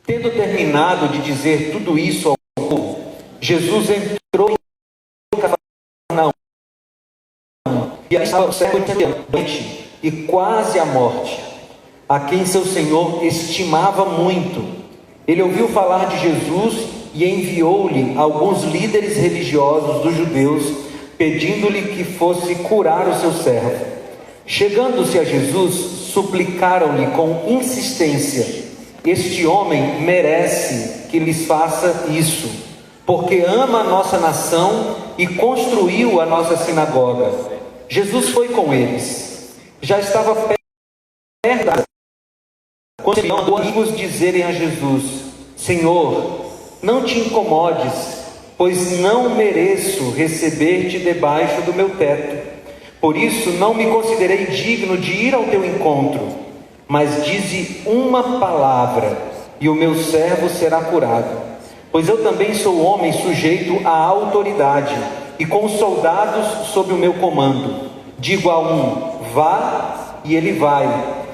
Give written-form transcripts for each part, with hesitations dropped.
Tendo terminado de dizer tudo isso ao povo, Jesus entrou em Cafarnaum, e aí estava o cego doente e quase à morte, a quem seu senhor estimava muito. Ele ouviu falar de Jesus e enviou-lhe alguns líderes religiosos dos judeus, pedindo-lhe que fosse curar o seu servo. Chegando-se a Jesus, suplicaram-lhe com insistência: este homem merece que lhes faça isso, porque ama a nossa nação e construiu a nossa sinagoga. Jesus foi com eles. Já estava perto da... quando os amigos dizerem a Jesus: Senhor, não te incomodes, pois não mereço receber-te debaixo do meu teto. Por isso não me considerei digno de ir ao teu encontro, mas dize uma palavra e o meu servo será curado. Pois eu também sou homem sujeito à autoridade e com soldados sob o meu comando. Digo a um: vá, e ele vai,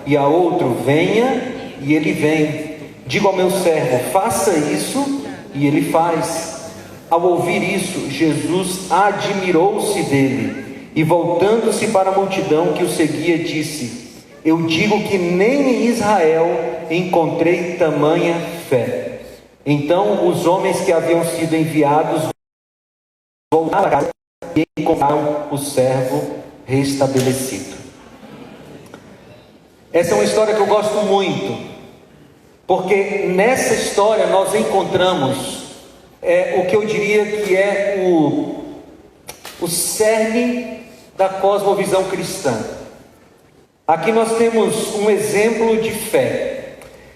e a outro: venha, e ele vem. Digo ao meu servo: faça isso, e ele faz. Ao ouvir isso, Jesus admirou-se dele e, voltando-se para a multidão que o seguia, disse: eu digo que nem em Israel encontrei tamanha fé. Então os homens que haviam sido enviados voltaram a casa e encontraram o servo restabelecido. Essa é uma história que eu gosto muito, porque nessa história nós encontramos o que eu diria que é o cerne da cosmovisão cristã. Aqui nós temos um exemplo de fé,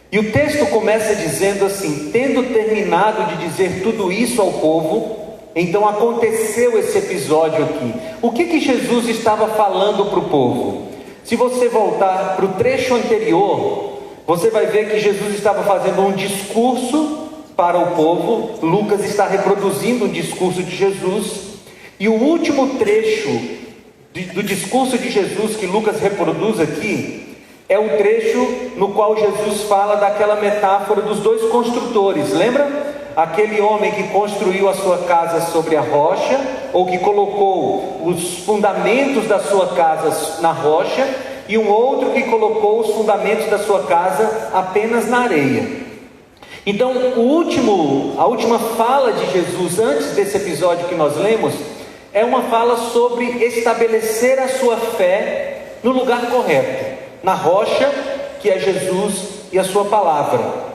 e o texto começa dizendo assim: tendo terminado de dizer tudo isso ao povo, então aconteceu esse episódio aqui. O que Jesus estava falando para o povo? Se você voltar para o trecho anterior, você vai ver que Jesus estava fazendo um discurso para o povo. Lucas está reproduzindo o discurso de Jesus, e o último trecho do discurso de Jesus que Lucas reproduz aqui é o trecho no qual Jesus fala daquela metáfora dos dois construtores. Lembra? Aquele homem que construiu a sua casa sobre a rocha, ou que colocou os fundamentos da sua casa na rocha, e um outro que colocou os fundamentos da sua casa apenas na areia. Então a última fala de Jesus antes desse episódio que nós lemos é uma fala sobre estabelecer a sua fé no lugar correto, na rocha que é Jesus e a sua palavra.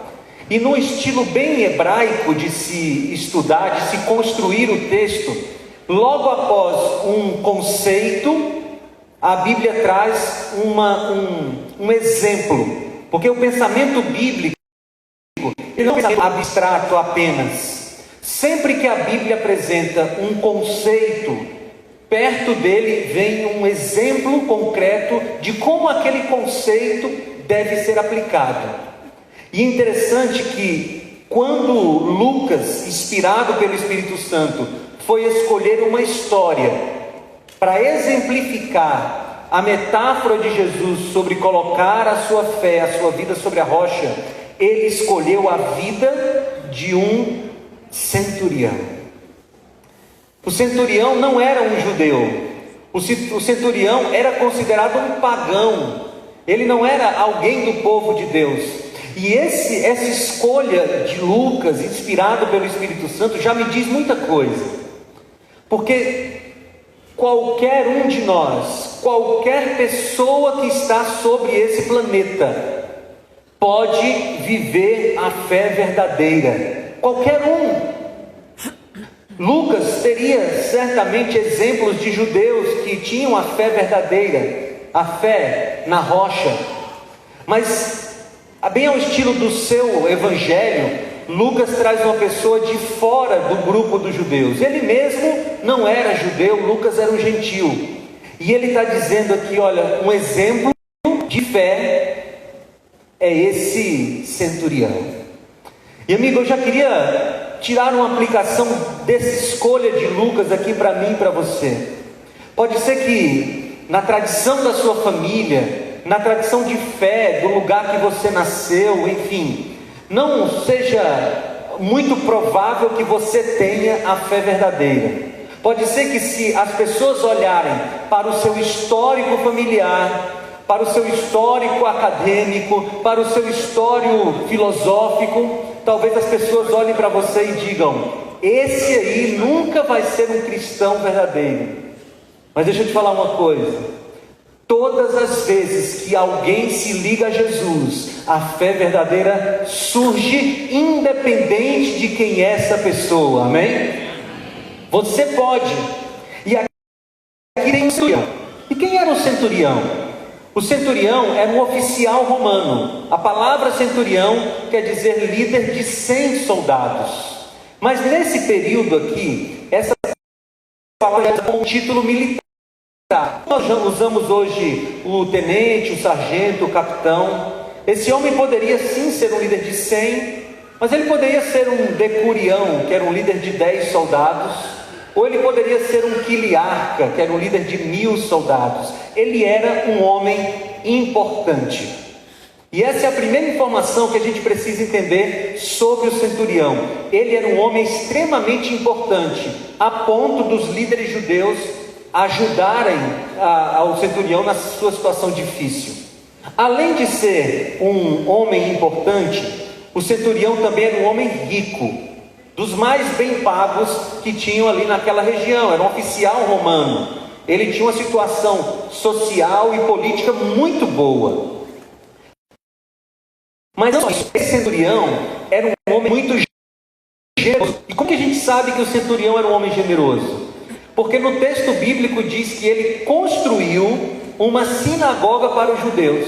E num estilo bem hebraico de se estudar, de se construir o texto, logo após um conceito, a Bíblia traz um exemplo, porque o pensamento bíblico ele não é abstrato apenas. Sempre que a Bíblia apresenta um conceito, perto dele vem um exemplo concreto de como aquele conceito deve ser aplicado. E é interessante que quando Lucas, inspirado pelo Espírito Santo, foi escolher uma história para exemplificar a metáfora de Jesus sobre colocar a sua fé, a sua vida sobre a rocha, ele escolheu a vida de um centurião. O centurião não era um judeu. O centurião era considerado um pagão. Ele não era alguém do povo de Deus. E essa escolha de Lucas, inspirado pelo Espírito Santo, já me diz muita coisa. Porque qualquer um de nós, qualquer pessoa que está sobre esse planeta, pode viver a fé verdadeira. Qualquer um. Lucas teria certamente exemplos de judeus que tinham a fé verdadeira, a fé na rocha. Mas, bem ao estilo do seu evangelho, Lucas traz uma pessoa de fora do grupo dos judeus. Ele mesmo não era judeu, Lucas era um gentil. E ele está dizendo aqui, olha, um exemplo de fé é esse centurião. E amigo, eu já queria tirar uma aplicação dessa escolha de Lucas aqui para mim e para você. Pode ser que na tradição da sua família, na tradição de fé, do lugar que você nasceu, enfim, não seja muito provável que você tenha a fé verdadeira. Pode ser que, se as pessoas olharem para o seu histórico familiar, para o seu histórico acadêmico, para o seu histórico filosófico, talvez as pessoas olhem para você e digam: esse aí nunca vai ser um cristão verdadeiro. Mas deixa eu te falar uma coisa: todas as vezes que alguém se liga a Jesus, a fé verdadeira surge, independente de quem é essa pessoa, amém? Você pode. E aqui tem um centurião. E quem era o centurião? O centurião era um oficial romano. A palavra centurião quer dizer líder de 100 soldados. Mas nesse período aqui, essa palavra é um título militar. Nós já usamos hoje o tenente, o sargento, o capitão. Esse homem poderia sim ser um líder de 100, mas ele poderia ser um decurião, que era um líder de 10 soldados. Ou ele poderia ser um quiliarca, que era um líder de 1000 soldados. Ele era um homem importante. E essa é a primeira informação que a gente precisa entender sobre o centurião. Ele era um homem extremamente importante, a ponto dos líderes judeus ajudarem ao centurião na sua situação difícil. Além de ser um homem importante, o centurião também era um homem rico, dos mais bem pagos que tinham ali naquela região. Era um oficial romano. Ele tinha uma situação social e política muito boa. Mas não, esse centurião era um homem muito generoso. E como que a gente sabe que o centurião era um homem generoso? Porque no texto bíblico diz que ele construiu uma sinagoga para os judeus.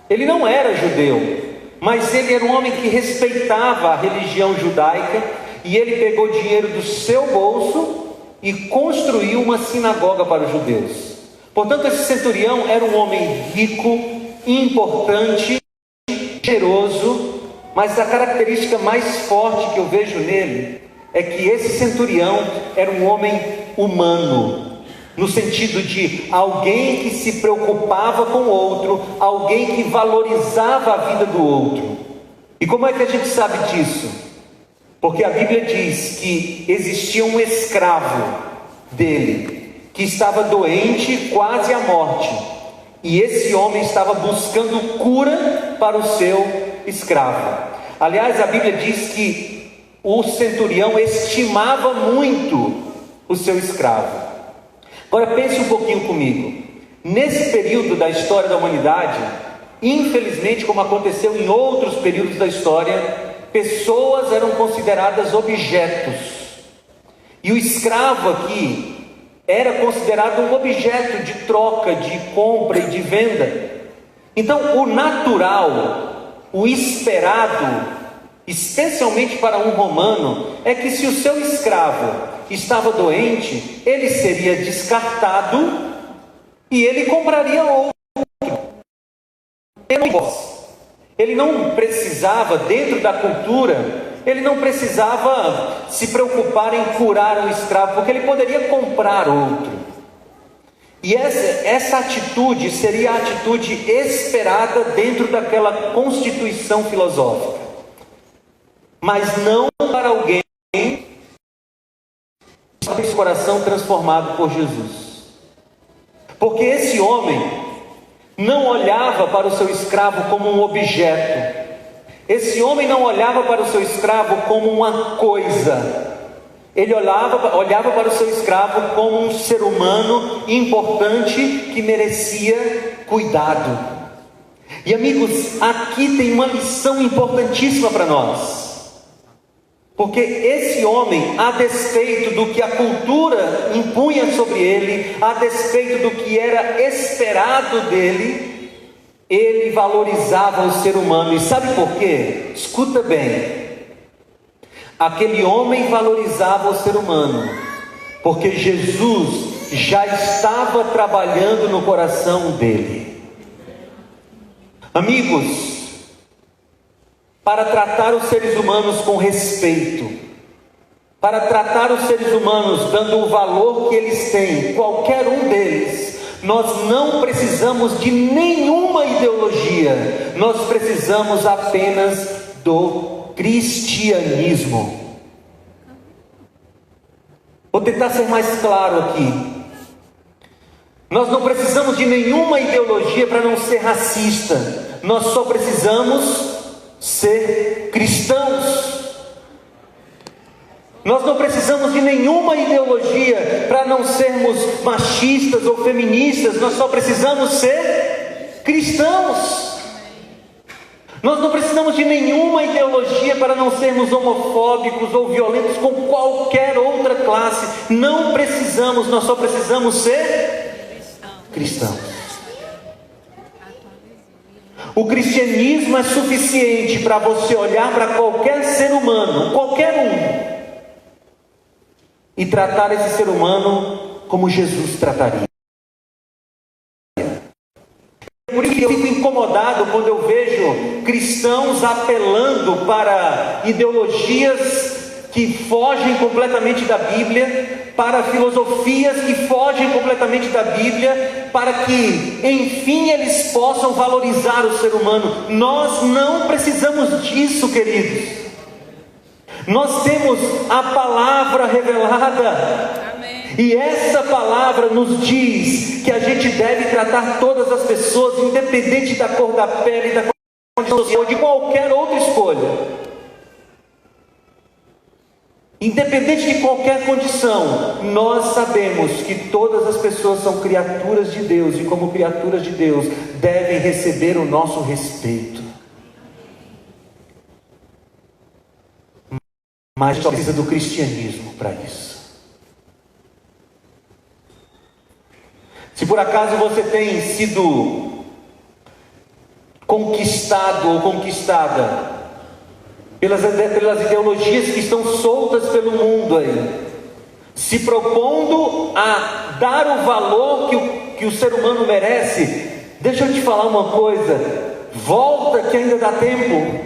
Ele não era judeu, mas ele era um homem que respeitava a religião judaica, e ele pegou dinheiro do seu bolso e construiu uma sinagoga para os judeus. Portanto, esse centurião era um homem rico, importante, generoso, mas a característica mais forte que eu vejo nele é que esse centurião era um homem humano, no sentido de alguém que se preocupava com o outro, alguém que valorizava a vida do outro. E como é que a gente sabe disso? Porque a Bíblia diz que existia um escravo dele, que estava doente, quase à morte, e esse homem estava buscando cura para o seu escravo. Aliás, a Bíblia diz que o centurião estimava muito o seu escravo. Agora pense um pouquinho comigo. Nesse período da história da humanidade, infelizmente, como aconteceu em outros períodos da história, pessoas eram consideradas objetos. E o escravo aqui era considerado um objeto de troca, de compra e de venda. Então, o natural, o esperado, especialmente para um romano, é que se o seu escravo estava doente, ele seria descartado e ele compraria outro. Ele não precisava, dentro da cultura, ele não precisava se preocupar em curar um escravo, porque ele poderia comprar outro. E essa atitude seria a atitude esperada dentro daquela constituição filosófica, mas não para alguém que tem esse coração transformado por Jesus. Porque esse homem não olhava para o seu escravo como um objeto. Esse homem não olhava para o seu escravo como uma coisa. Ele olhava para o seu escravo como um ser humano importante que merecia cuidado. E amigos, aqui tem uma lição importantíssima para nós. Porque esse homem, a despeito do que a cultura impunha sobre ele, a despeito do que era esperado dele, ele valorizava o ser humano. E sabe por quê? Escuta bem. Aquele homem valorizava o ser humano porque Jesus já estava trabalhando no coração dele. Amigos, para tratar os seres humanos com respeito, para tratar os seres humanos dando o valor que eles têm, qualquer um deles, nós não precisamos de nenhuma ideologia, nós precisamos apenas do cristianismo. Vou tentar ser mais claro aqui. Nós não precisamos de nenhuma ideologia para não ser racista. Nós só precisamos ser cristãos. Nós não precisamos de nenhuma ideologia para não sermos machistas ou feministas. Nós só precisamos ser cristãos. Nós não precisamos de nenhuma ideologia para não sermos homofóbicos ou violentos com qualquer outra classe. Não precisamos, nós só precisamos ser cristãos. O cristianismo é suficiente para você olhar para qualquer ser humano, qualquer um, e tratar esse ser humano como Jesus trataria. Por isso que eu fico incomodado quando eu vejo cristãos apelando para ideologias que fogem completamente da Bíblia, para filosofias que fogem completamente da Bíblia, para que, enfim, eles possam valorizar o ser humano. Nós não precisamos disso, queridos. Nós temos a palavra revelada. Amém. E essa palavra nos diz que a gente deve tratar todas as pessoas, independente da cor da pele, da condição social, de qualquer outra escolha. Independente de qualquer condição, nós sabemos que todas as pessoas são criaturas de Deus, e como criaturas de Deus, devem receber o nosso respeito. Mas a gente precisa do cristianismo para isso. Se por acaso você tem sido conquistado ou conquistada pelas ideologias que estão soltas pelo mundo aí, se propondo a dar o valor que o ser humano merece, deixa eu te falar uma coisa: volta que ainda dá tempo,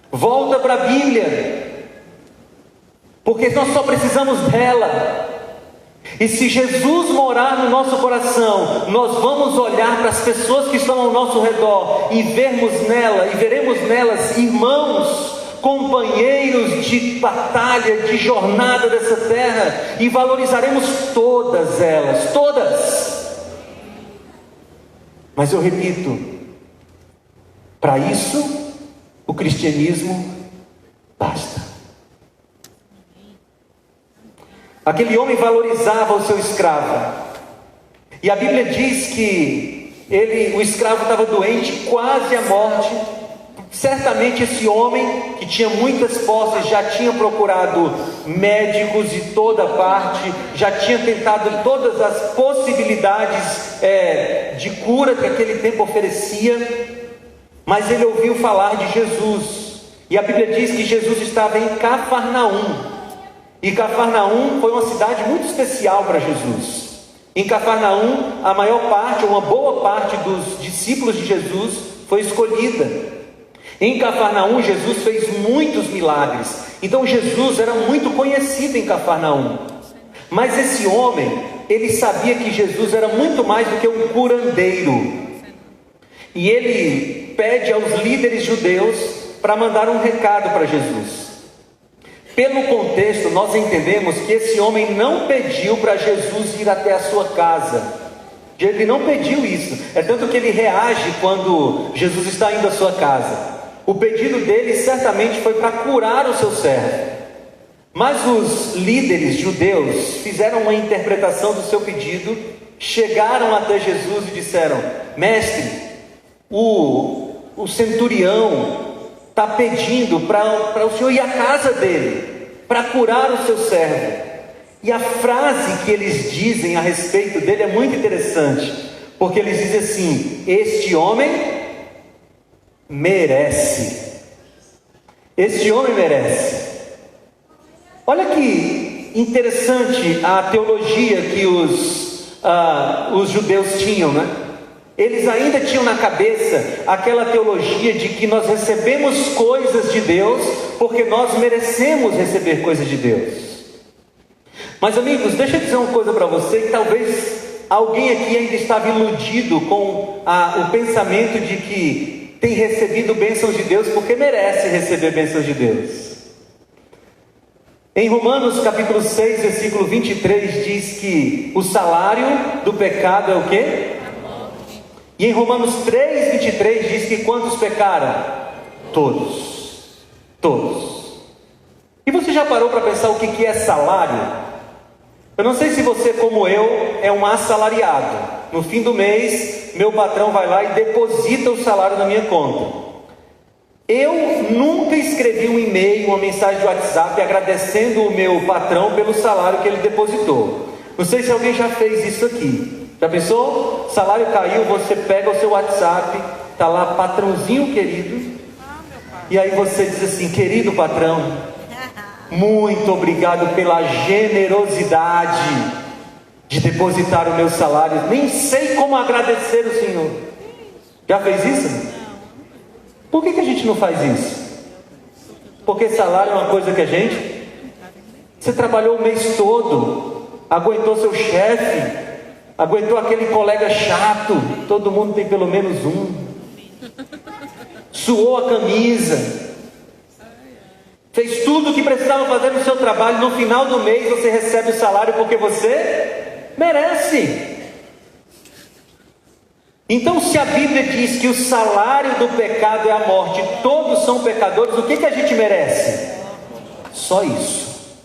volta para a Bíblia, porque nós só precisamos dela. E se Jesus morar no nosso coração, nós vamos olhar para as pessoas que estão ao nosso redor e veremos nelas irmãos, companheiros de batalha, de jornada dessa terra, e valorizaremos todas elas, todas. Mas eu repito, para isso o cristianismo basta. Aquele homem valorizava o seu escravo, e a Bíblia diz que o escravo estava doente, quase à morte. Certamente esse homem, que tinha muitas posses, já tinha procurado médicos de toda parte, já tinha tentado todas as possibilidades de cura que aquele tempo oferecia, mas ele ouviu falar de Jesus, e a Bíblia diz que Jesus estava em Cafarnaum. E Cafarnaum foi uma cidade muito especial para Jesus. Em Cafarnaum, a maior parte, uma boa parte dos discípulos de Jesus foi escolhida. Em Cafarnaum, Jesus fez muitos milagres. Então Jesus era muito conhecido em Cafarnaum. Mas esse homem, ele sabia que Jesus era muito mais do que um curandeiro. E ele pede aos líderes judeus para mandar um recado para Jesus. Pelo contexto, nós entendemos que esse homem não pediu para Jesus ir até a sua casa. Ele não pediu isso. É tanto que ele reage quando Jesus está indo à sua casa. O pedido dele certamente foi para curar o seu servo. Mas os líderes judeus fizeram uma interpretação do seu pedido, chegaram até Jesus e disseram: mestre, o centurião está pedindo para o senhor ir à casa dele, para curar o seu servo. E a frase que eles dizem a respeito dele é muito interessante, porque eles dizem assim: este homem merece. Este homem merece. Olha que interessante a teologia que os judeus tinham, né? Eles ainda tinham na cabeça aquela teologia de que nós recebemos coisas de Deus porque nós merecemos receber coisas de Deus. Mas amigos, deixa eu dizer uma coisa para você, que talvez alguém aqui ainda estava iludido com o pensamento de que tem recebido bênçãos de Deus porque merece receber bênçãos de Deus. Em Romanos capítulo 6, versículo 23, diz que o salário do pecado é o quê? E em Romanos 3, 23 diz que quantos pecaram? Todos. Todos. E você já parou para pensar o que é salário? Eu não sei se você, como eu, é um assalariado. No fim do mês, meu patrão vai lá e deposita o salário na minha conta. Eu nunca escrevi um e-mail, uma mensagem de WhatsApp agradecendo o meu patrão pelo salário que ele depositou. Não sei se alguém já fez isso aqui. Já pensou? Salário caiu, você pega o seu WhatsApp, está lá, patrãozinho querido, e aí você diz assim: querido patrão, muito obrigado pela generosidade de depositar o meu salário. Nem sei como agradecer o Senhor. Já fez isso? Por que a gente não faz isso? Porque salário é uma coisa que a gente... Você trabalhou o mês todo, aguentou seu chefe, aguentou aquele colega chato, todo mundo tem pelo menos um, suou a camisa, fez tudo o que precisava fazer no seu trabalho. No final do mês você recebe o salário porque você merece. Então, se a Bíblia diz que o salário do pecado é a morte, todos são pecadores, o que a gente merece? Só isso.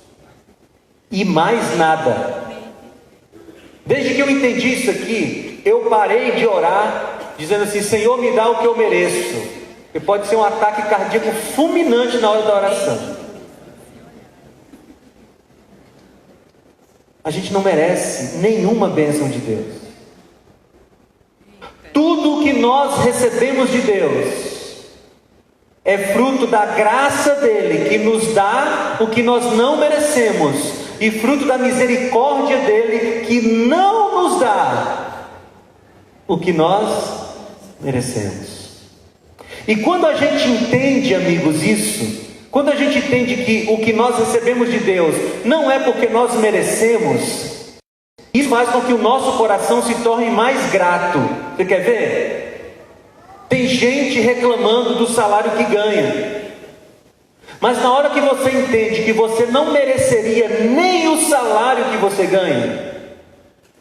E mais nada. Desde que eu entendi isso aqui, eu parei de orar dizendo assim: Senhor, me dá o que eu mereço. E pode ser um ataque cardíaco fulminante na hora da oração. A gente não merece nenhuma bênção de Deus. Tudo que nós recebemos de Deus é fruto da graça dele, que nos dá o que nós não merecemos, e fruto da misericórdia dele, que não nos dá o que nós merecemos. E quando a gente entende, amigos, isso, quando a gente entende que o que nós recebemos de Deus não é porque nós merecemos, isso faz com que o nosso coração se torne mais grato. Você quer ver? Tem gente reclamando do salário que ganha, mas na hora que você entende que você não mereceria nem o salário que você ganha,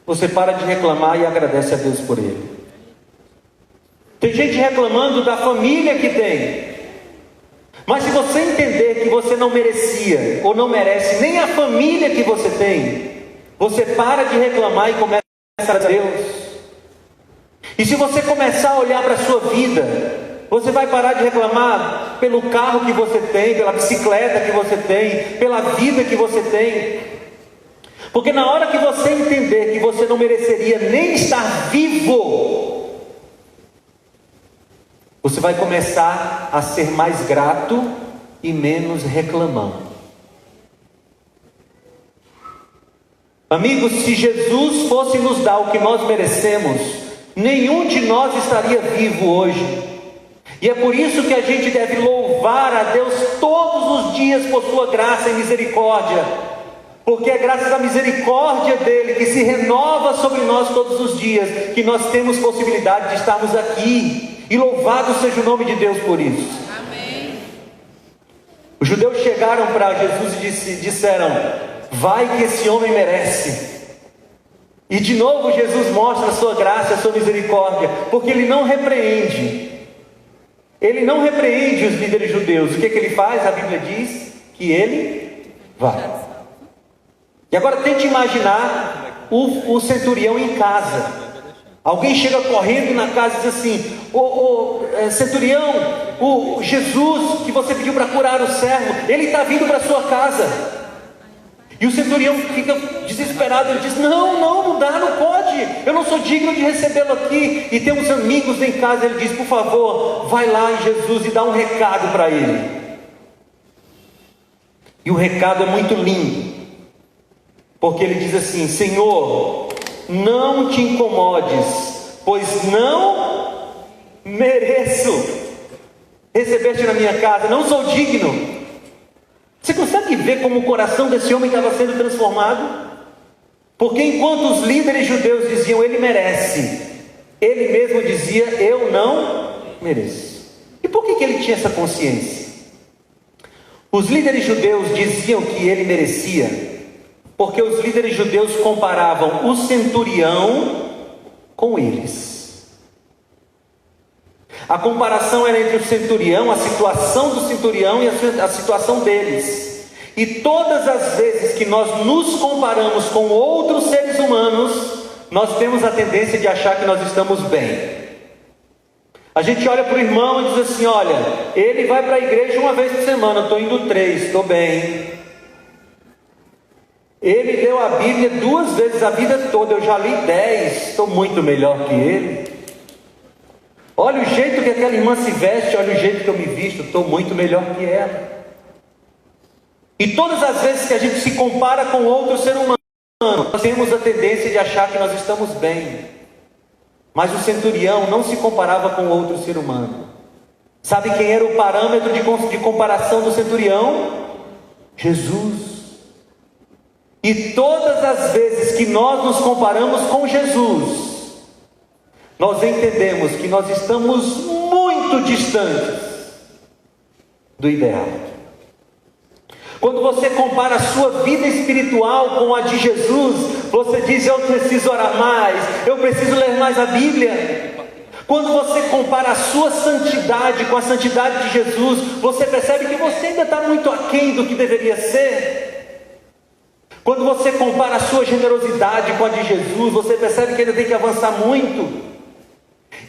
você para de reclamar e agradece a Deus por ele. Tem gente reclamando da família que tem, mas se você entender que você não merecia ou não merece nem a família que você tem, você para de reclamar e começa a agradecer a Deus. E se você começar a olhar para a sua vida, você vai parar de reclamar pelo carro que você tem, pela bicicleta que você tem, pela vida que você tem. Porque na hora que você entender que você não mereceria nem estar vivo, você vai começar a ser mais grato e menos reclamão. Amigos, se Jesus fosse nos dar o que nós merecemos, nenhum de nós estaria vivo hoje. E é por isso que a gente deve louvar a Deus todos os dias por sua graça e misericórdia, porque é graças à misericórdia dele, que se renova sobre nós todos os dias, que nós temos possibilidade de estarmos aqui. E louvado seja o nome de Deus por isso. Amém. Os judeus chegaram para Jesus e disseram: vai que esse homem merece. E de novo Jesus mostra a sua graça, a sua misericórdia, porque ele não repreende. Ele não repreende os líderes judeus. O que ele faz? A Bíblia diz que ele vai. E agora tente imaginar o centurião em casa. Alguém chega correndo na casa e diz assim: centurião, o Jesus que você pediu para curar o servo, ele está vindo para sua casa. E o centurião fica desesperado, ele diz: não dá, não pode, eu não sou digno de recebê-lo aqui. E tem uns amigos em casa, ele diz: por favor, vai lá em Jesus e dá um recado para ele. E o recado é muito lindo, porque ele diz assim: Senhor, não te incomodes, pois não mereço receber-te na minha casa, não sou digno. Você consegue ver como o coração desse homem estava sendo transformado? Porque enquanto os líderes judeus diziam: ele merece, ele mesmo dizia: eu não mereço. que ele tinha essa consciência? Os líderes judeus diziam que ele merecia, porque os líderes judeus comparavam o centurião com eles. A comparação era entre o centurião, a situação do centurião e a situação deles. E todas as vezes que nós nos comparamos com outros seres humanos, nós temos a tendência de achar que nós estamos bem. A gente olha para o irmão e diz assim: olha, ele vai para a igreja uma vez por semana, eu estou indo 3, estou bem. Ele leu a Bíblia 2 vezes a vida toda, eu já li 10, estou muito melhor que ele. Olha o jeito que aquela irmã se veste, olha o jeito que eu me visto, estou muito melhor que ela. E todas as vezes que a gente se compara com outro ser humano, nós temos a tendência de achar que nós estamos bem. Mas o centurião não se comparava com outro ser humano. Sabe quem era o parâmetro de comparação do centurião? Jesus. E todas as vezes que nós nos comparamos com Jesus, nós entendemos que nós estamos muito distantes do ideal. Quando você compara a sua vida espiritual com a de Jesus, você diz: eu preciso orar mais, eu preciso ler mais a Bíblia. Quando você compara a sua santidade com a santidade de Jesus, você percebe que você ainda está muito aquém do que deveria ser. Quando você compara a sua generosidade com a de Jesus, você percebe que ainda tem que avançar muito.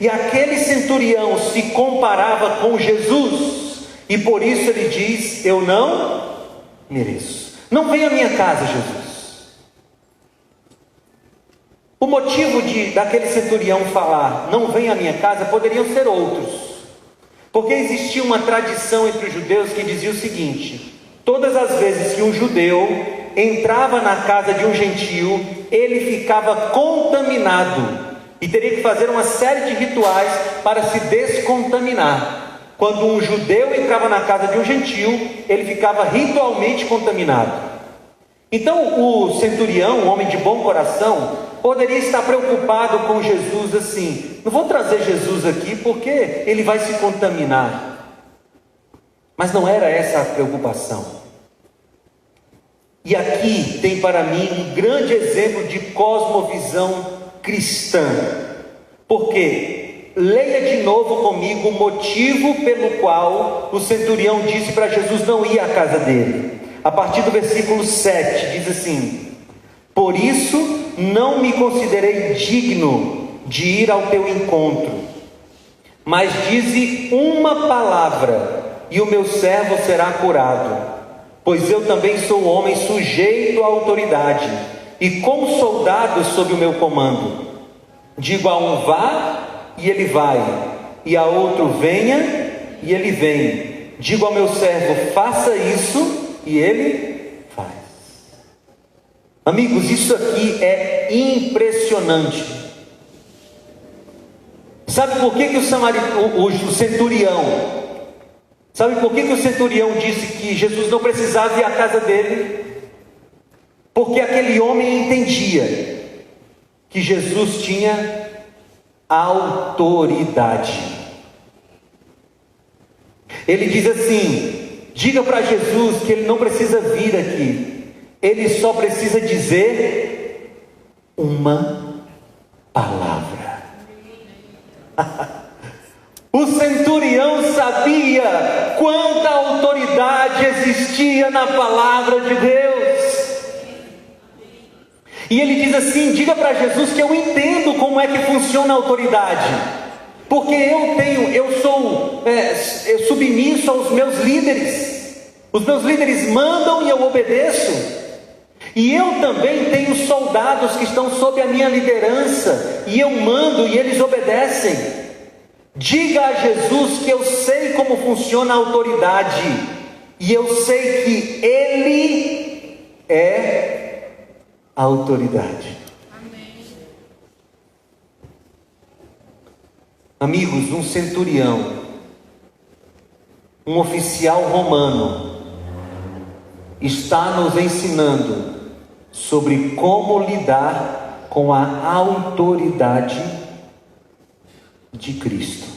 E aquele centurião se comparava com Jesus, e por isso ele diz: eu não mereço. Não venha à minha casa, Jesus. O motivo daquele centurião falar não venha à minha casa poderiam ser outros, porque existia uma tradição entre os judeus que dizia o seguinte: todas as vezes que um judeu entrava na casa de um gentio, ele ficava contaminado e teria que fazer uma série de rituais para se descontaminar. Quando um judeu entrava na casa de um gentio, ele ficava ritualmente contaminado. Então o centurião, um homem de bom coração, poderia estar preocupado com Jesus assim: não vou trazer Jesus aqui porque ele vai se contaminar. Mas não era essa a preocupação. E aqui tem para mim um grande exemplo de cosmovisão cristã. Porque leia de novo comigo o motivo pelo qual o centurião disse para Jesus não ir à casa dele. A partir do versículo 7 diz assim: por isso não me considerei digno de ir ao teu encontro, mas dize uma palavra e o meu servo será curado, pois eu também sou homem sujeito à autoridade e com soldados sob o meu comando. Digo a um: vá, e ele vai, e a outro: venha, e ele vem. Digo ao meu servo: faça isso, e ele faz. Amigos, isso aqui é impressionante. Sabe por que o centurião, sabe por que o centurião disse que Jesus não precisava ir à casa dele? Porque aquele homem entendia que Jesus tinha autoridade. Ele diz assim: diga para Jesus que ele não precisa vir aqui, ele só precisa dizer uma palavra. O centurião sabia quanta autoridade existia na palavra de Deus. E ele diz assim: diga para Jesus que eu entendo como é que funciona a autoridade, porque eu sou submisso aos meus líderes. Os meus líderes mandam e eu obedeço. E eu também tenho soldados que estão sob a minha liderança, e eu mando e eles obedecem. Diga a Jesus que eu sei como funciona a autoridade, e eu sei que Ele é a autoridade. Amém. Amigos, um centurião, um oficial romano, está nos ensinando sobre como lidar com a autoridade de Cristo.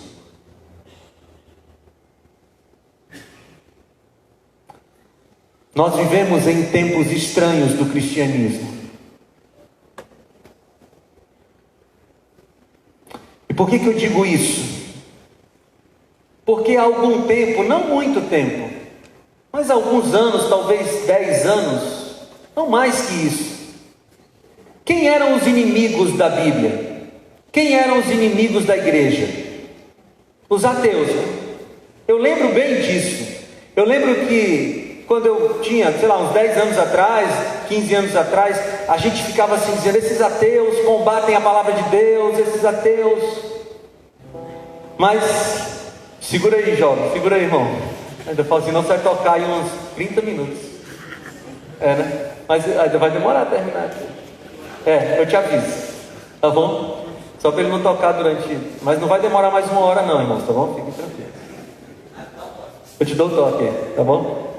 Nós vivemos em tempos estranhos do cristianismo. E por que eu digo isso? Porque há algum tempo, não muito tempo, mas alguns anos, talvez 10 anos, não mais que isso. Quem eram os inimigos da Bíblia? Quem eram os inimigos da igreja? Os ateus, né? Eu lembro bem disso. Eu lembro que quando eu tinha, uns 10 anos atrás, 15 anos atrás, a gente ficava assim dizendo: esses ateus combatem a palavra de Deus, esses ateus. Mas, segura aí, jovem, segura aí, irmão. Ainda falo assim, não, você vai tocar aí uns 30 minutos. Né? Mas ainda vai demorar a terminar aqui. Eu te aviso, tá bom? Só para ele não tocar durante... Mas não vai demorar mais 1 hora não, irmãos, tá bom? Fique tranquilo. Eu te dou o toque, tá bom?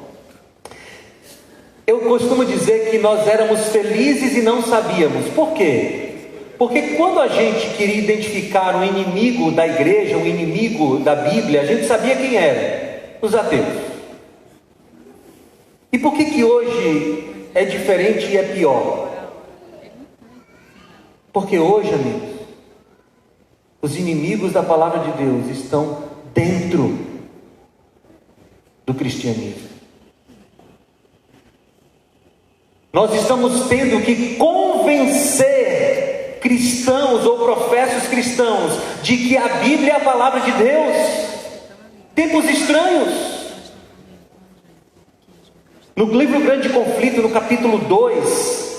Eu costumo dizer que nós éramos felizes e não sabíamos. Por quê? Porque quando a gente queria identificar um inimigo da igreja, um inimigo da Bíblia, a gente sabia quem era: os ateus. E por que hoje é diferente e é pior? Porque hoje, amigos, os inimigos da palavra de Deus estão dentro do cristianismo. Nós estamos tendo que convencer cristãos ou professos cristãos de que a Bíblia é a palavra de Deus. Tempos estranhos. No livro Grande Conflito, no capítulo 2,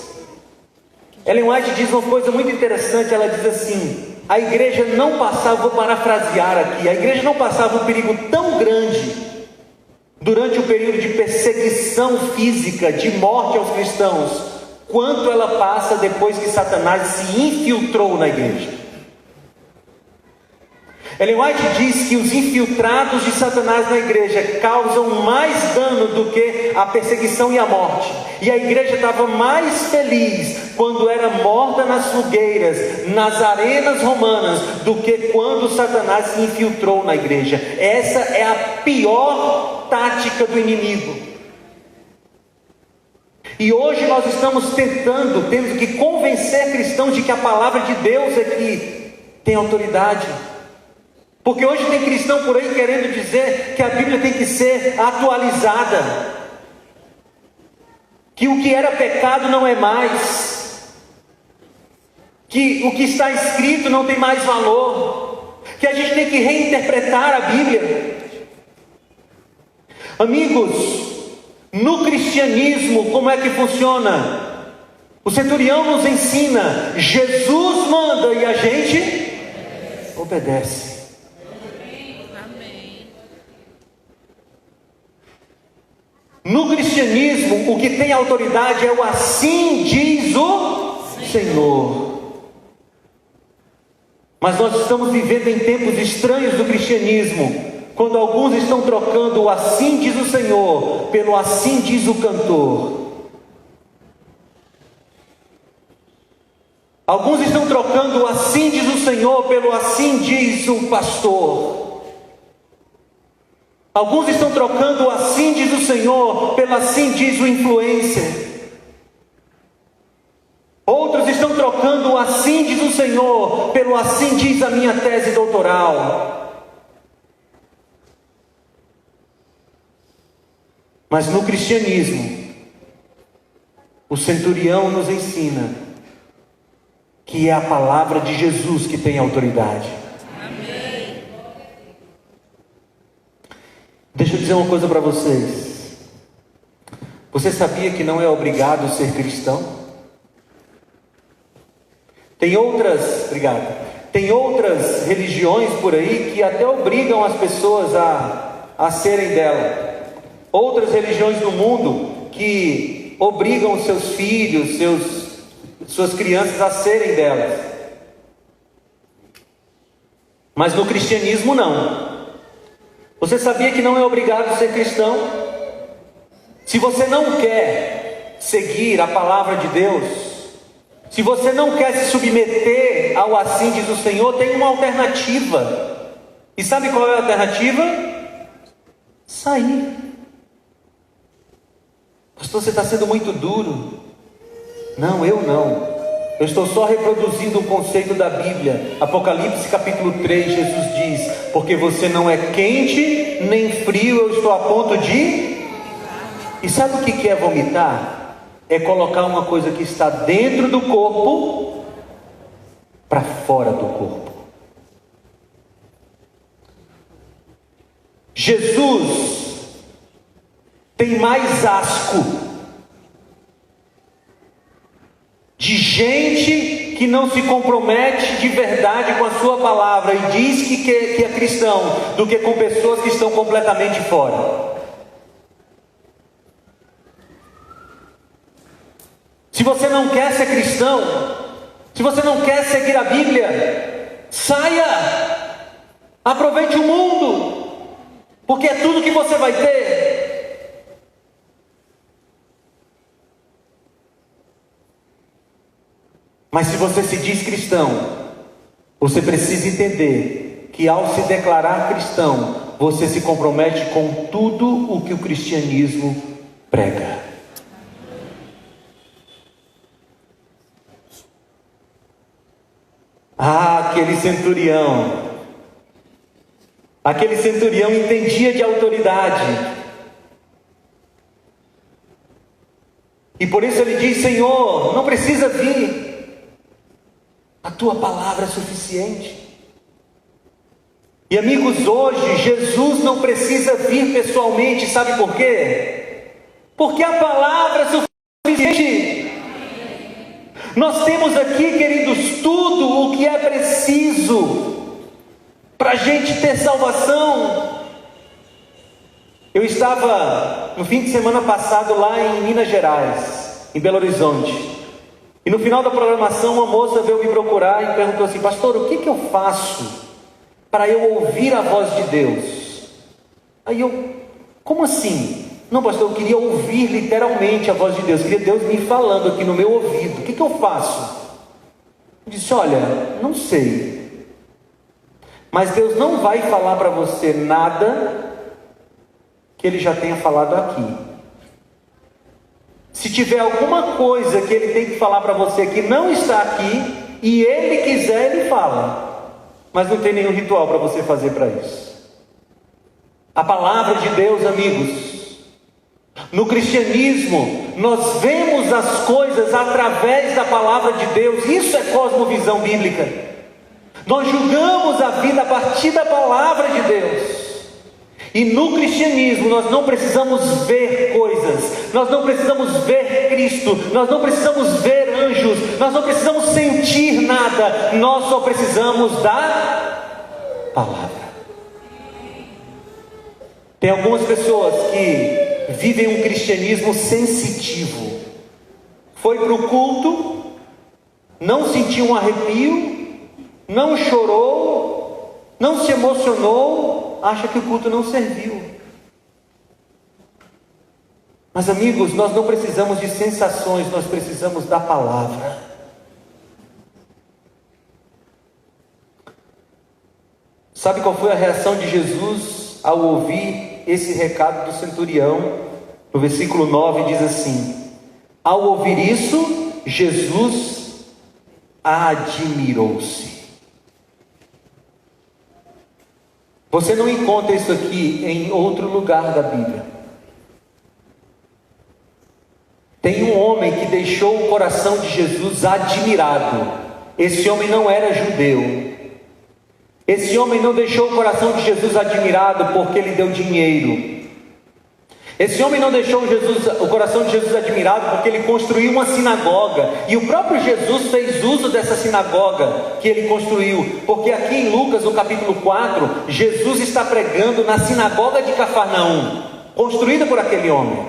Ellen White diz uma coisa muito interessante. Ela diz assim: a igreja não passava, vou parafrasear aqui, a igreja não passava um perigo tão grande durante o período de perseguição física, de morte aos cristãos, quanto ela passa depois que Satanás se infiltrou na igreja. Ellen White diz que os infiltrados de Satanás na igreja causam mais dano do que a perseguição e a morte. E a igreja estava mais feliz quando era morta nas fogueiras, nas arenas romanas, do que quando Satanás se infiltrou na igreja. Essa é a pior tática do inimigo. E hoje nós estamos tendo que convencer cristãos de que a palavra de Deus é que tem autoridade. Porque hoje tem cristão por aí querendo dizer que a Bíblia tem que ser atualizada, que o que era pecado não é mais, que o que está escrito não tem mais valor, que a gente tem que reinterpretar a Bíblia. Amigos, no cristianismo, como é que funciona? O centurião nos ensina: Jesus manda e a gente obedece. No cristianismo, o que tem autoridade é o assim diz o Senhor. Mas nós estamos vivendo em tempos estranhos do cristianismo, quando alguns estão trocando o assim diz o Senhor pelo assim diz o cantor. Alguns estão trocando o assim diz o Senhor pelo assim diz o pastor. Alguns estão trocando o assim diz o Senhor pelo assim diz o influencer. Outros estão trocando o assim diz o Senhor pelo assim diz a minha tese doutoral. Mas no cristianismo, o centurião nos ensina que é a palavra de Jesus que tem autoridade. Deixa eu dizer uma coisa para vocês. Você sabia que não é obrigado ser cristão? Tem outras religiões por aí que até obrigam as pessoas a serem dela. Outras religiões do mundo que obrigam os seus filhos, suas crianças a serem delas. Mas no cristianismo não. Você sabia que não é obrigado ser cristão? Se você não quer seguir a palavra de Deus, se você não quer se submeter ao assim diz o Senhor, tem uma alternativa. E sabe qual é a alternativa? Sair. Pastor, você está sendo muito duro. Não, eu não. Eu estou só reproduzindo um conceito da Bíblia. Apocalipse capítulo 3, Jesus diz: porque você não é quente nem frio, eu estou a ponto de... E sabe o que é vomitar? É colocar uma coisa que está dentro do corpo para fora do corpo. Jesus tem mais asco de gente que não se compromete de verdade com a sua palavra e diz que é cristão, do que com pessoas que estão completamente fora. Se você não quer ser cristão, se você não quer seguir a Bíblia, saia, aproveite o mundo, porque é tudo que você vai ter. Mas se você se diz cristão, você precisa entender que ao se declarar cristão, você se compromete com tudo o que o cristianismo prega. Aquele centurião entendia de autoridade, e por isso ele diz: Senhor, não precisa vir, a tua palavra é suficiente. E amigos, hoje Jesus não precisa vir pessoalmente, sabe por quê? Porque a palavra é suficiente. Nós temos aqui, queridos, tudo o que é preciso para a gente ter salvação. Eu estava no fim de semana passado lá em Minas Gerais, em Belo Horizonte, e no final da programação uma moça veio me procurar e perguntou assim: pastor, o que eu faço para eu ouvir a voz de Deus? Aí eu: como assim? Não, pastor, eu queria ouvir literalmente a voz de Deus, queria Deus me falando aqui no meu ouvido. O que eu faço? Eu disse: olha, não sei, mas Deus não vai falar para você nada que Ele já tenha falado aqui. Se tiver alguma coisa que Ele tem que falar para você que não está aqui, e Ele quiser, Ele fala, mas não tem nenhum ritual para você fazer para isso. A palavra de Deus, amigos, no cristianismo, nós vemos as coisas através da palavra de Deus. Isso é cosmovisão bíblica. Nós julgamos a vida a partir da palavra de Deus. E no cristianismo nós não precisamos ver coisas, nós não precisamos ver Cristo, nós não precisamos ver anjos, nós não precisamos sentir nada, nós só precisamos da palavra. Tem algumas pessoas que vivem um cristianismo sensitivo. Foi para o culto, não sentiu um arrepio, não chorou, não se emocionou, acha que o culto não serviu. Mas amigos, nós não precisamos de sensações, nós precisamos da palavra. Sabe qual foi a reação de Jesus ao ouvir esse recado do centurião? No versículo 9 diz assim: ao ouvir isso, Jesus admirou-se. Você não encontra isso aqui em outro lugar da Bíblia. Tem um homem que deixou o coração de Jesus admirado. Esse homem não era judeu. Esse homem não deixou o coração de Jesus admirado porque ele deu dinheiro. Esse homem não deixou o coração de Jesus admirado porque ele construiu uma sinagoga. E o próprio Jesus fez uso dessa sinagoga que ele construiu. Porque aqui em Lucas, no capítulo 4, Jesus está pregando na sinagoga de Cafarnaum, construída por aquele homem.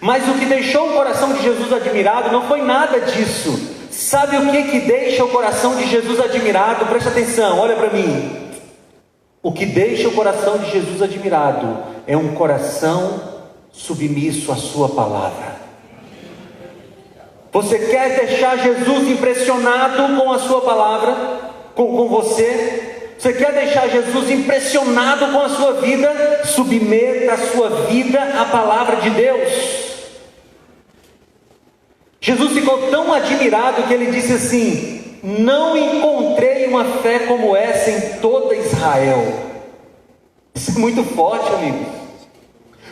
Mas o que deixou o coração de Jesus admirado não foi nada disso. Sabe o que deixa o coração de Jesus admirado? Presta atenção, olha para mim. O que deixa o coração de Jesus admirado é um coração submisso à sua palavra. Você quer deixar Jesus impressionado com a sua palavra, com você? Você quer deixar Jesus impressionado com a sua vida? Submeta a sua vida à palavra de Deus. Jesus ficou tão admirado que ele disse assim: não encontrei uma fé como essa em toda Israel. Isso é muito forte, amigos,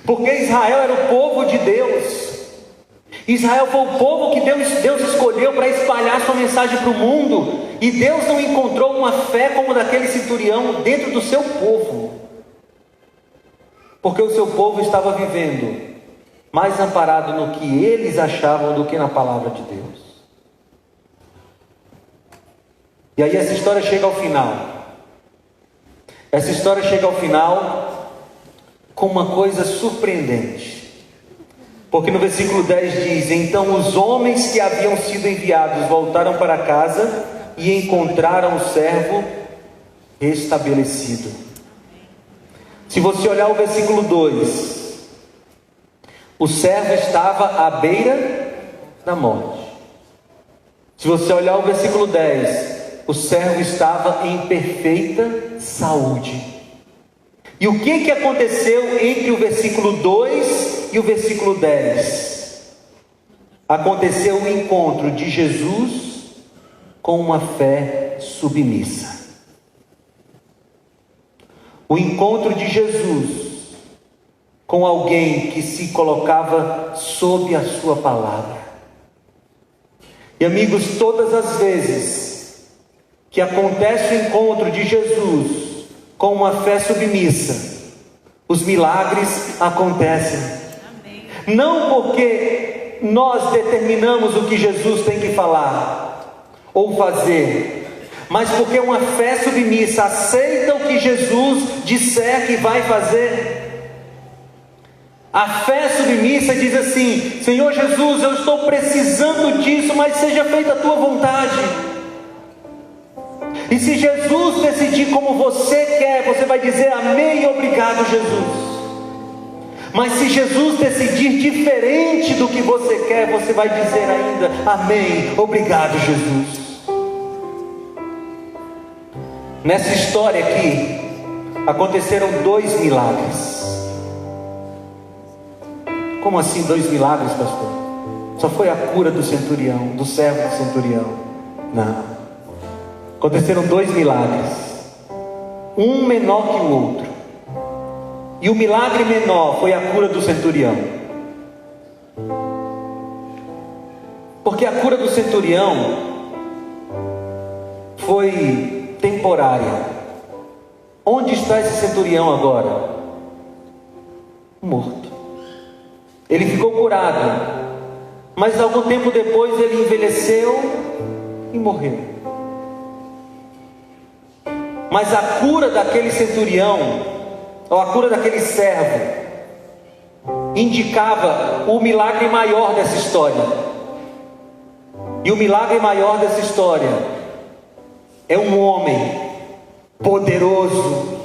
porque Israel era o povo de Deus. Israel foi o povo que Deus escolheu para espalhar sua mensagem para o mundo, e Deus não encontrou uma fé como daquele centurião dentro do seu povo, porque o seu povo estava vivendo mais amparado no que eles achavam do que na palavra de Deus. E aí essa história chega ao final. Essa história chega ao final com uma coisa surpreendente. Porque no versículo 10 diz: então os homens que haviam sido enviados voltaram para casa e encontraram o servo restabelecido. Se você olhar o versículo 2, o servo estava à beira da morte. Se você olhar o versículo 10, o servo estava em perfeita saúde. E o que aconteceu entre o versículo 2 e o versículo 10? Aconteceu o encontro de Jesus com uma fé submissa. O encontro de Jesus com alguém que se colocava sob a sua palavra. E amigos, todas as vezes que acontece o encontro de Jesus com uma fé submissa, os milagres acontecem. Amém. Não porque nós determinamos o que Jesus tem que falar ou fazer, mas porque uma fé submissa aceita o que Jesus disser que vai fazer. A fé submissa diz assim: Senhor Jesus, eu estou precisando disso, mas seja feita a tua vontade. E se Jesus decidir como você quer, você vai dizer amém e obrigado, Jesus. Mas se Jesus decidir diferente do que você quer, você vai dizer ainda amém, obrigado, Jesus. Nessa história aqui aconteceram 2 milagres. Como assim 2 milagres, pastor? Só foi a cura do centurião, do servo do centurião? Não. Aconteceram 2 milagres, um menor que o outro. E o milagre menor foi a cura do centurião. Porque a cura do centurião foi temporária. Onde está esse centurião agora? Morto. Ele ficou curado, mas algum tempo depois ele envelheceu e morreu. Mas a cura daquele centurião, ou a cura daquele servo, indicava o milagre maior dessa história. E o milagre maior dessa história é um homem poderoso,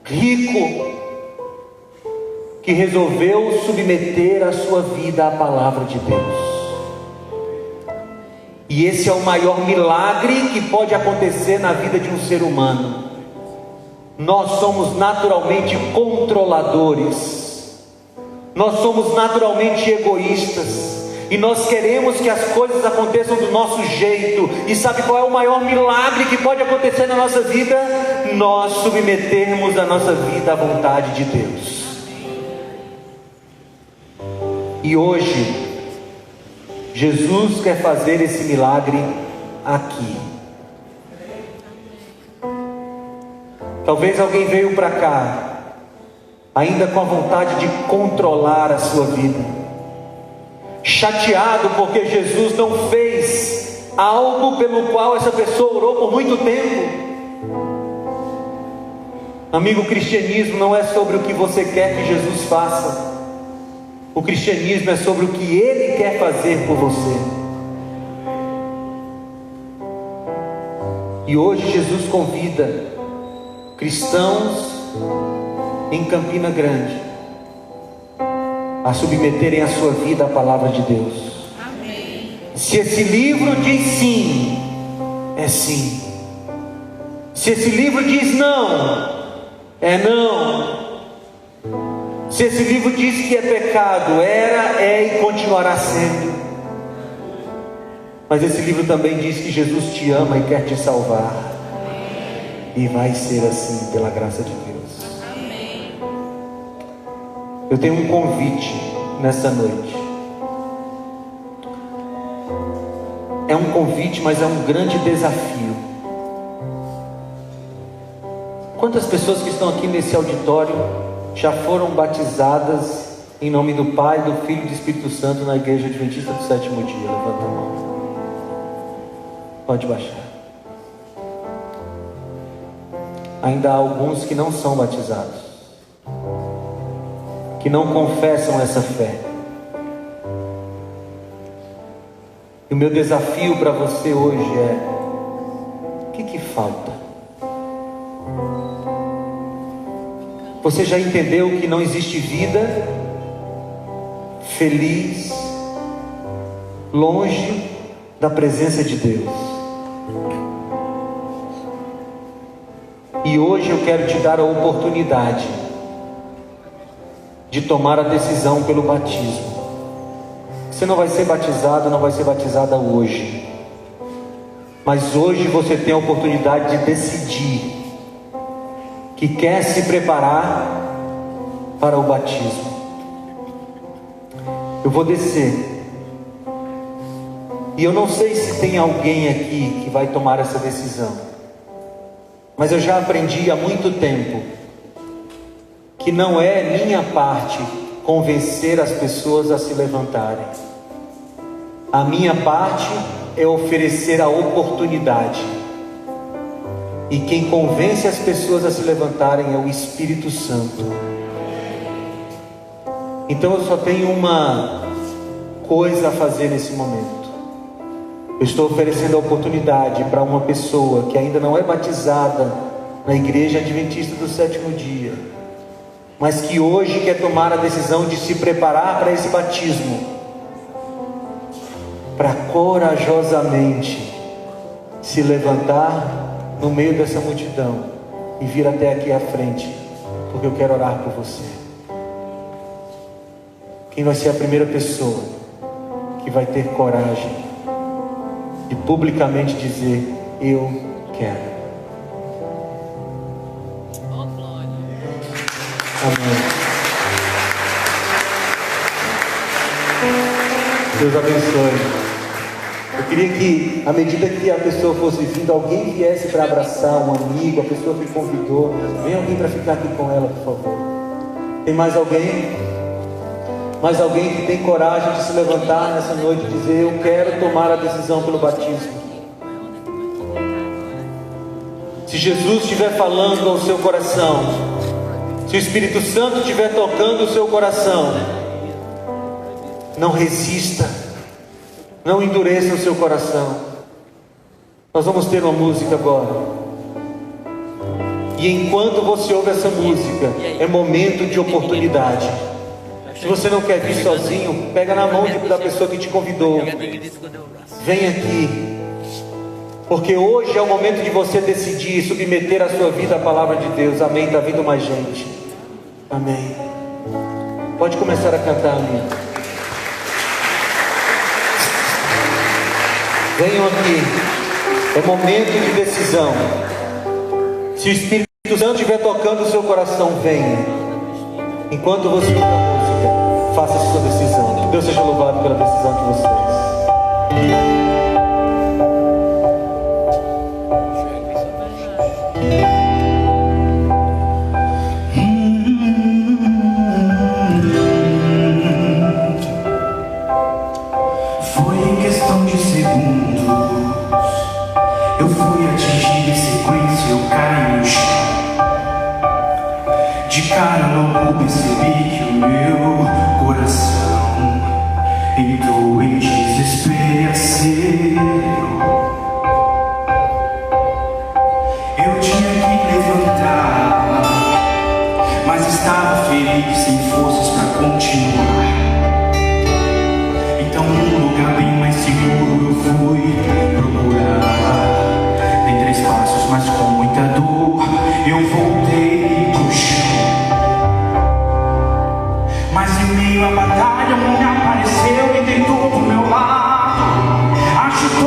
rico, que resolveu submeter a sua vida à palavra de Deus. E esse é o maior milagre que pode acontecer na vida de um ser humano. Nós somos naturalmente controladores, nós somos naturalmente egoístas, e nós queremos que as coisas aconteçam do nosso jeito. E sabe qual é o maior milagre que pode acontecer na nossa vida? Nós submetermos a nossa vida à vontade de Deus. E hoje Jesus quer fazer esse milagre aqui. Talvez alguém veio para cá ainda com a vontade de controlar a sua vida, chateado porque Jesus não fez algo pelo qual essa pessoa orou por muito tempo. Amigo, o cristianismo não é sobre o que você quer que Jesus faça. O cristianismo é sobre o que Ele quer fazer por você. E hoje Jesus convida cristãos em Campina Grande a submeterem a sua vida à palavra de Deus. Amém. Se esse livro diz sim, é sim. Se esse livro diz não, é não. Se esse livro diz que é pecado, era, é e continuará sendo. Mas esse livro também diz que Jesus te ama e quer te salvar. E vai ser assim pela graça de Deus. Eu tenho um convite nessa noite. É um convite, mas é um grande desafio. Quantas pessoas que estão aqui nesse auditório já foram batizadas em nome do Pai, do Filho e do Espírito Santo na Igreja Adventista do Sétimo Dia? Levanta a mão. Pode baixar. Ainda há alguns que não são batizados, que não confessam essa fé. E o meu desafio para você hoje é: o que falta? Você já entendeu que não existe vida feliz longe da presença de Deus? E hoje eu quero te dar a oportunidade de tomar a decisão pelo batismo. Você não vai ser batizado, não vai ser batizada hoje. Mas hoje você tem a oportunidade de decidir que quer se preparar para o batismo. Eu vou descer. E eu não sei se tem alguém aqui que vai tomar essa decisão. Mas eu já aprendi há muito tempo que não é minha parte convencer as pessoas a se levantarem. A minha parte é oferecer a oportunidade. E quem convence as pessoas a se levantarem é o Espírito Santo. Então eu só tenho uma coisa a fazer nesse momento. Eu estou oferecendo a oportunidade para uma pessoa que ainda não é batizada na Igreja Adventista do Sétimo Dia, mas que hoje quer tomar a decisão de se preparar para esse batismo, para corajosamente se levantar no meio dessa multidão e vir até aqui à frente, porque eu quero orar por você. Quem vai ser a primeira pessoa que vai ter coragem de publicamente dizer: eu quero? Amém. Deus abençoe. Eu queria que, à medida que a pessoa fosse vindo, alguém viesse para abraçar um amigo, a pessoa que convidou. Vem alguém para ficar aqui com ela, por favor. Tem mais alguém? Mais alguém que tem coragem de se levantar nessa noite e dizer: eu quero tomar a decisão pelo batismo? Se Jesus estiver falando ao seu coração, se o Espírito Santo estiver tocando o seu coração, não resista, não endureça o seu coração. Nós vamos ter uma música agora, e enquanto você ouve essa música, é momento de oportunidade. Se você não quer vir sozinho, pega na mão da pessoa que te convidou. Vem aqui, porque hoje é o momento de você decidir submeter a sua vida à palavra de Deus. Amém? Está vindo mais gente. Amém. Pode começar a cantar, amigo. Venham aqui. É momento de decisão. Se o Espírito Santo estiver tocando o seu coração, venha. Enquanto você ouve a música, faça a sua decisão. Deus seja louvado pela decisão de vocês. Percebi que o meu coração entrou em desespero. Eu tinha que levantar, mas estava ferido, sem forças para continuar. Então, num lugar bem mais seguro, eu fui procurar. Dei 3 passos, mas com muita dor eu voltei pro chão. Mas em meio à batalha, um homem apareceu e deitou do meu lado. Agitou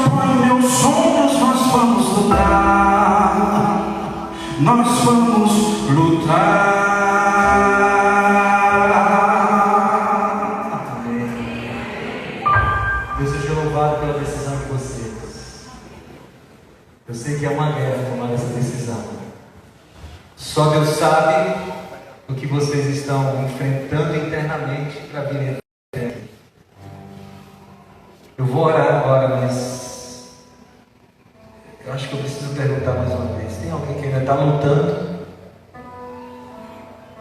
apoio, meus sonhos, nós vamos lutar. Nós vamos lutar. Amém. Deus seja louvado pela decisão de vocês. Eu sei que é uma guerra tomar essa decisão. Só Deus sabe o que vocês estão enfrentando internamente para vir até aqui. Eu vou orar agora, mas eu acho que eu preciso perguntar mais uma vez. Tem alguém que ainda está lutando?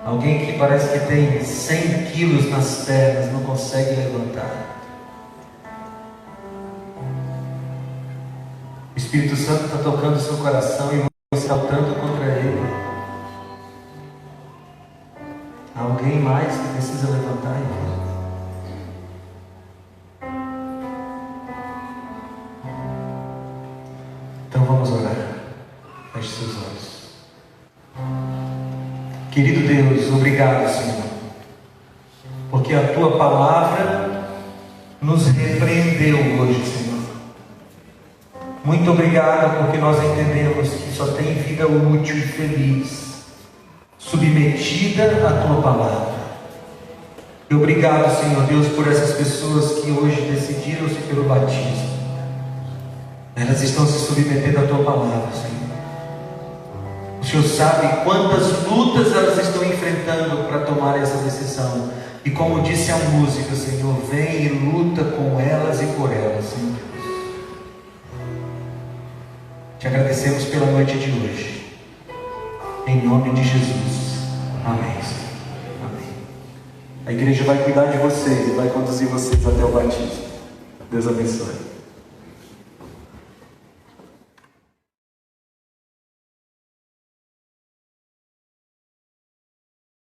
Alguém que parece que tem 100 quilos nas pernas, não consegue levantar? O Espírito Santo está tocando o seu coração e você está lutando contra ele. Alguém mais que precisa levantar, irmão? Então vamos orar. Feche seus olhos. Querido Deus, obrigado, Senhor, porque a Tua palavra nos repreendeu hoje, Senhor. Muito obrigado porque nós entendemos que só tem vida útil e feliz submetida à Tua palavra. E obrigado, Senhor Deus, por essas pessoas que hoje decidiram-se pelo batismo. Elas estão se submetendo à Tua palavra, Senhor. O Senhor sabe quantas lutas elas estão enfrentando para tomar essa decisão. E como disse a música, Senhor, vem e luta com elas e por elas, Senhor Deus. Te agradecemos pela noite de hoje. Em nome de Jesus. Amém. Amém. A igreja vai cuidar de vocês e vai conduzir vocês até o batismo. Deus abençoe.